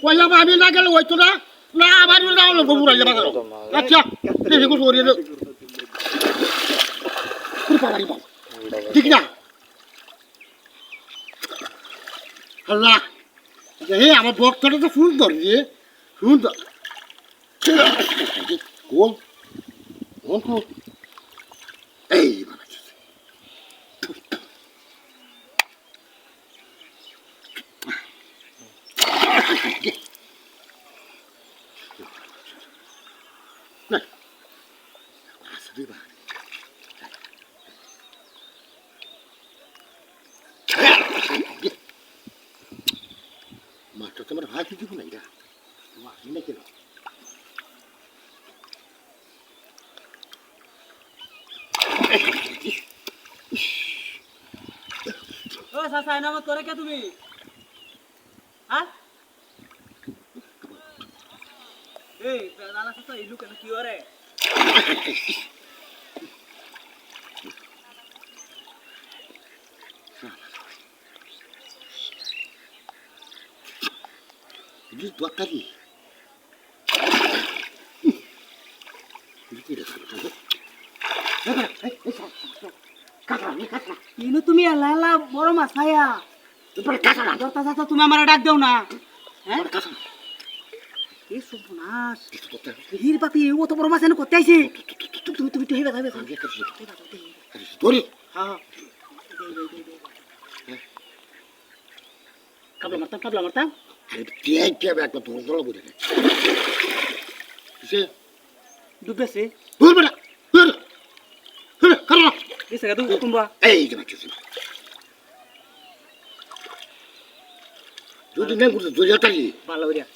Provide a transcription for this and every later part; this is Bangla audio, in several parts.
পয়লা আমি না গেলে হইতো না না আমার বুড়াই যাবা আচ্ছা ঠিক না আল্লাহ আমার বক্তটা তো সুন্দর রে সুন্দর কোন কোন কোন এই মাছটা তোমার ভাই কিছু নাই রা মাছ না কেন ও সাসা নামত করে কে তুমি হ্যাঁ এই দাদা সাসা ইলু কেন কি ওরে Ini dua kali. ইনু তুমি লালা বড় মাছ খায়া তুমি আমার ডাক দাও না হ্যাঁ এই সর্বনাশ হির বাপি ও তো বড় মাছ এনে করতে আইছে তুমি তুমি তো হেবা যাবে ধরি হ্যাঁ কাবলা মারতাম আরে টিয়াই কে একটা ধরল বলে কিসে ডুবেছে ধর বেটা ধর ধর করো এসে গা তুমি এই যে মাছ যদি না গুলো জয়টালি ভালো করিয়া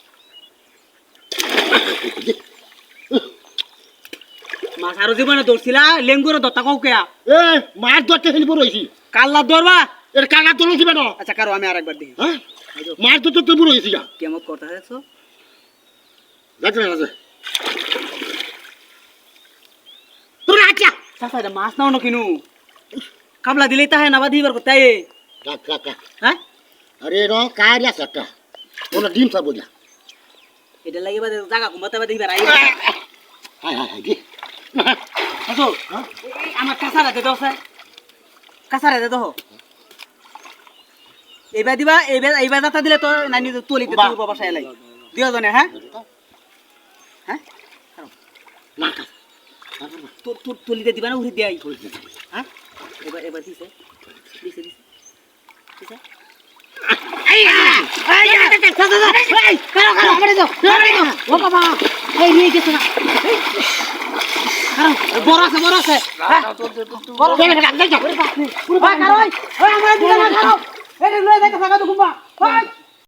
মাছ আরো জীবনে ধরছিলা লেঙ্গুর দত্তা কৌকেয়া এ মাছ ধরতে হেলি বড় হইছি কাল্লা ধরবা এর কালা তোলো দিবে না আচ্ছা কারো আমি আরেকবার দেখি হ্যাঁ মাছ ধরতে তো বড় হইছি যা কেমন করতে আছো দেখো না তোরা আচ্ছা সাসা এটা মাছ নাও না কিনু কাবলা দিলেই তাহে না বাদিবার করতে কাকা হ্যাঁ আরে র কারিয়া সাটা ওনা ডিম খাবো যা এটা লাগে বাদে জায়গা ঘুমাতে বাদে দিবার আই হাই হাই দি আসো এই আমার কাছারা দে দাও স্যার কাছারা দে দাও এইবার দিবা এইবার দাতা দিলে তো নানি তুলিতে তুই বাবা সাই লাই দিও জনে হ্যাঁ হ্যাঁ না তোর তোর তুলিতে দিবা না উড়ি দেই হ্যাঁ এবার এবার দিছে দিছে দিছে দিছে এই কারো আমারে দাও ও বাবা এই নিয়ে গেছ না বড় আছে বড় কেন ডাক দাও পুরো কারো ওই আমারে দিলা না কারো এই লয়ে যাইতে থাকা তো ঘুমবা